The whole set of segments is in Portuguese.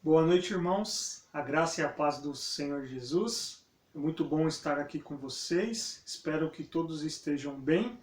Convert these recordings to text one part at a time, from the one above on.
Boa noite, irmãos. A graça e a paz do Senhor Jesus. É muito bom estar aqui com vocês. Espero que todos estejam bem.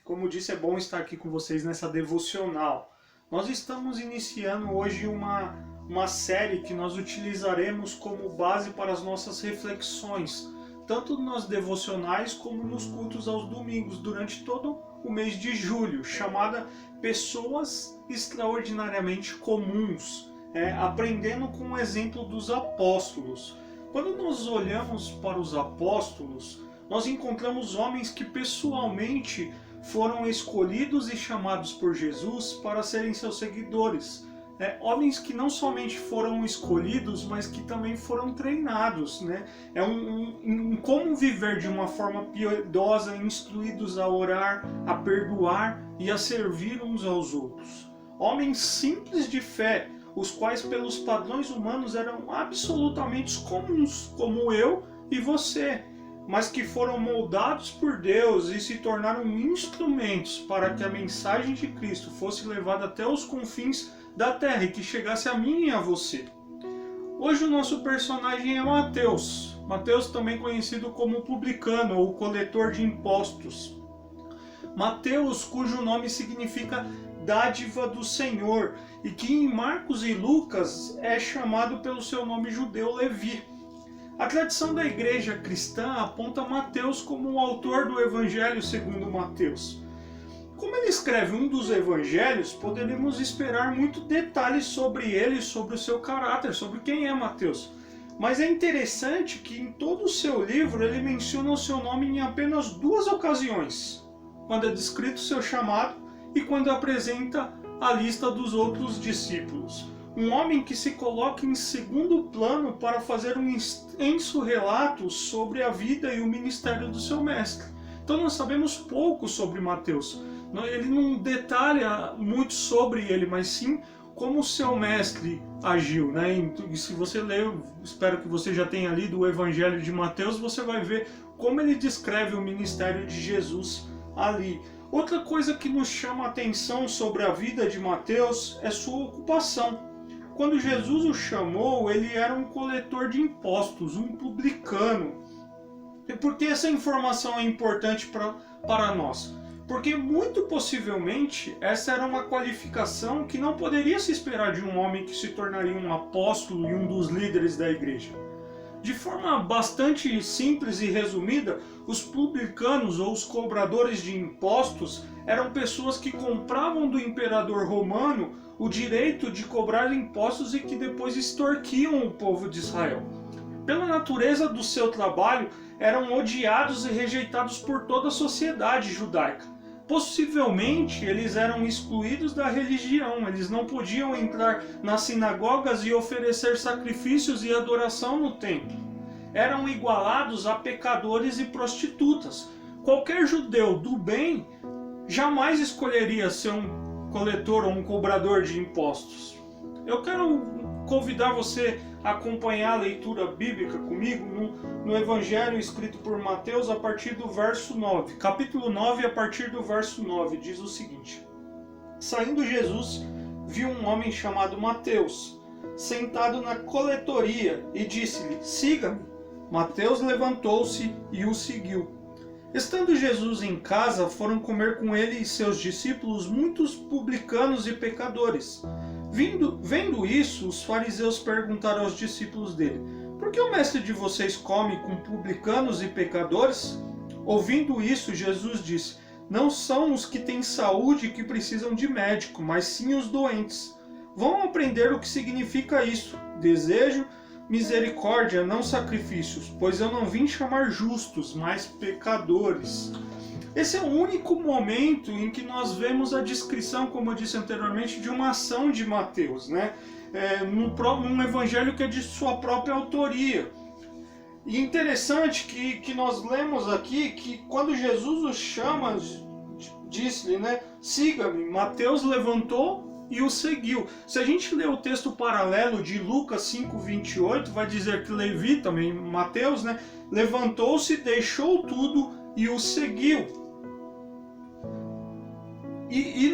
Como disse, é bom estar aqui com vocês nessa devocional. Nós estamos iniciando hoje uma série que nós utilizaremos como base para as nossas reflexões, tanto nos devocionais como nos cultos aos domingos, durante todo o mês de julho, chamada Pessoas Extraordinariamente Comuns. Aprendendo com o exemplo dos apóstolos. Quando nós olhamos para os apóstolos, nós encontramos homens que pessoalmente foram escolhidos e chamados por Jesus para serem seus seguidores. Homens que não somente foram escolhidos, mas que também foram treinados. Em como viver de uma forma piedosa, instruídos a orar, a perdoar e a servir uns aos outros. Homens simples de fé, os quais pelos padrões humanos eram absolutamente comuns, como eu e você, mas que foram moldados por Deus e se tornaram instrumentos para que a mensagem de Cristo fosse levada até os confins da terra e que chegasse a mim e a você. Hoje o nosso personagem é Mateus. Mateus, também conhecido como publicano ou coletor de impostos. Mateus, cujo nome significa dádiva do Senhor, e que em Marcos e Lucas é chamado pelo seu nome judeu Levi. A tradição da igreja cristã aponta Mateus como o autor do Evangelho segundo Mateus. Como ele escreve um dos evangelhos, poderíamos esperar muito detalhes sobre ele, sobre o seu caráter, sobre quem é Mateus. Mas é interessante que em todo o seu livro ele menciona o seu nome em apenas duas ocasiões, quando é descrito o seu chamado e quando apresenta a lista dos outros discípulos. Um homem que se coloca em segundo plano para fazer um extenso relato sobre a vida e o ministério do seu mestre. Então nós sabemos pouco sobre Mateus. Ele não detalha muito sobre ele, mas sim como o seu mestre agiu. E se você ler, espero que você já tenha lido o Evangelho de Mateus, você vai ver como ele descreve o ministério de Jesus ali. Outra coisa que nos chama a atenção sobre a vida de Mateus é sua ocupação. Quando Jesus o chamou, ele era um coletor de impostos, um publicano. E por que essa informação é importante para nós? Porque muito possivelmente essa era uma qualificação que não poderia se esperar de um homem que se tornaria um apóstolo e um dos líderes da igreja. De forma bastante simples e resumida, os publicanos ou os cobradores de impostos eram pessoas que compravam do imperador romano o direito de cobrar impostos e que depois extorquiam o povo de Israel. Pela natureza do seu trabalho, eram odiados e rejeitados por toda a sociedade judaica. Possivelmente eles eram excluídos da religião, eles não podiam entrar nas sinagogas e oferecer sacrifícios e adoração no templo. Eram igualados a pecadores e prostitutas. Qualquer judeu do bem jamais escolheria ser um coletor ou um cobrador de impostos. Eu quero convidar você a acompanhar a leitura bíblica comigo no Evangelho escrito por Mateus a partir do verso 9. Capítulo 9, a partir do verso 9, diz o seguinte: Saindo Jesus, viu um homem chamado Mateus, sentado na coletoria, e disse-lhe: Siga-me. Mateus levantou-se e o seguiu. Estando Jesus em casa, foram comer com ele e seus discípulos muitos publicanos e pecadores. Vendo isso, os fariseus perguntaram aos discípulos dele: Por que o mestre de vocês come com publicanos e pecadores? Ouvindo isso, Jesus disse: Não são os que têm saúde que precisam de médico, mas sim os doentes. Vão aprender o que significa isso. Desejo misericórdia, não sacrifícios, pois eu não vim chamar justos, mas pecadores. Esse é o único momento em que nós vemos a descrição, como eu disse anteriormente, de uma ação de Mateus, num evangelho que é de sua própria autoria. E interessante que nós lemos aqui que quando Jesus os chama, disse-lhe, siga-me, Mateus levantou e o seguiu. Se a gente ler o texto paralelo de Lucas 5:28, vai dizer que Levi, também Mateus, levantou-se, deixou tudo e o seguiu. E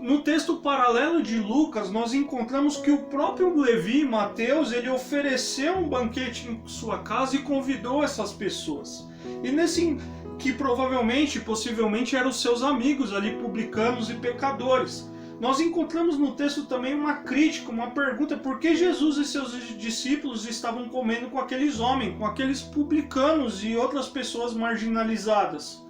No texto paralelo de Lucas, nós encontramos que o próprio Levi, Mateus, ele ofereceu um banquete em sua casa e convidou essas pessoas. E nesse que provavelmente, possivelmente, eram os seus amigos ali, publicanos e pecadores. Nós encontramos no texto também uma crítica, uma pergunta: por que Jesus e seus discípulos estavam comendo com aqueles homens, com aqueles publicanos e outras pessoas marginalizadas?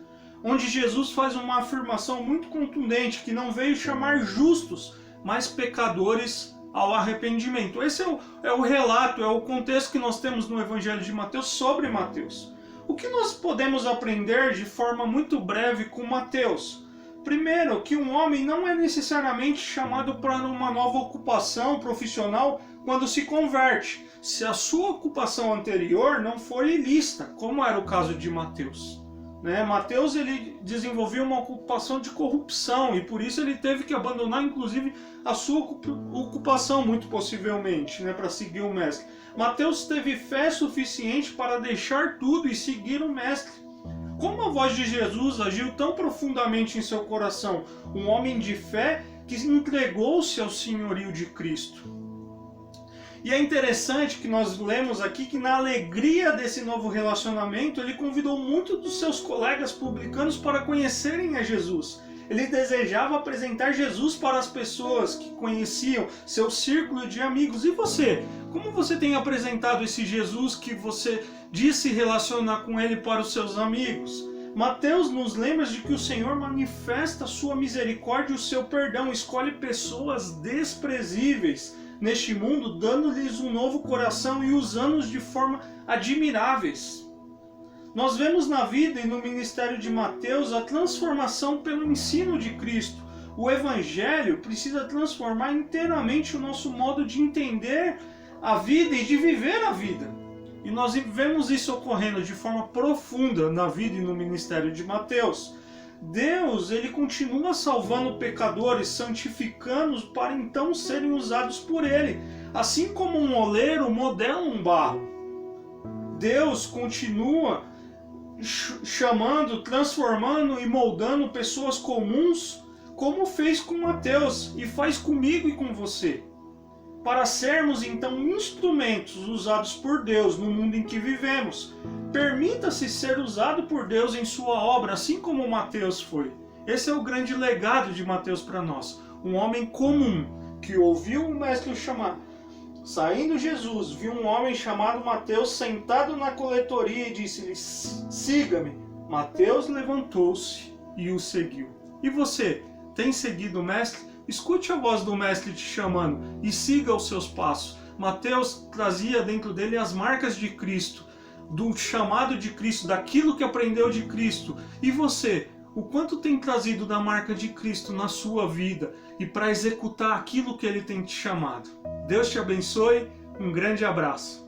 Onde Jesus faz uma afirmação muito contundente, que não veio chamar justos, mas pecadores ao arrependimento. Esse é o relato, é o contexto que nós temos no Evangelho de Mateus sobre Mateus. O que nós podemos aprender de forma muito breve com Mateus? Primeiro, que um homem não é necessariamente chamado para uma nova ocupação profissional quando se converte, se a sua ocupação anterior não for ilícita, como era o caso de Mateus. Mateus, ele desenvolveu uma ocupação de corrupção e por isso ele teve que abandonar inclusive a sua ocupação, muito possivelmente, para seguir o mestre. Mateus teve fé suficiente para deixar tudo e seguir o mestre. Como a voz de Jesus agiu tão profundamente em seu coração? Um homem de fé que entregou-se ao senhorio de Cristo. E é interessante que nós lemos aqui que na alegria desse novo relacionamento, ele convidou muitos dos seus colegas publicanos para conhecerem a Jesus. Ele desejava apresentar Jesus para as pessoas que conheciam, seu círculo de amigos. E você? Como você tem apresentado esse Jesus que você disse relacionar com ele para os seus amigos? Mateus nos lembra de que o Senhor manifesta a sua misericórdia e o seu perdão, escolhe pessoas desprezíveis neste mundo, dando-lhes um novo coração e usando-os de forma admiráveis. Nós vemos na vida e no ministério de Mateus a transformação pelo ensino de Cristo. O Evangelho precisa transformar inteiramente o nosso modo de entender a vida e de viver a vida. E nós vemos isso ocorrendo de forma profunda na vida e no ministério de Mateus. Deus, ele continua salvando pecadores, santificando-os para então serem usados por ele. Assim como um oleiro modela um barro. Deus continua chamando, transformando e moldando pessoas comuns, como fez com Mateus e faz comigo e com você. Para sermos então instrumentos usados por Deus no mundo em que vivemos. Permita-se ser usado por Deus em sua obra, assim como Mateus foi. Esse é o grande legado de Mateus para nós. Um homem comum que ouviu o mestre chamar. Saindo Jesus, viu um homem chamado Mateus sentado na coletoria e disse-lhe: siga-me. Mateus levantou-se e o seguiu. E você, tem seguido o mestre? Escute a voz do mestre te chamando e siga os seus passos. Mateus trazia dentro dele as marcas de Cristo, do chamado de Cristo, daquilo que aprendeu de Cristo. E você, o quanto tem trazido da marca de Cristo na sua vida e para executar aquilo que ele tem te chamado? Deus te abençoe, um grande abraço.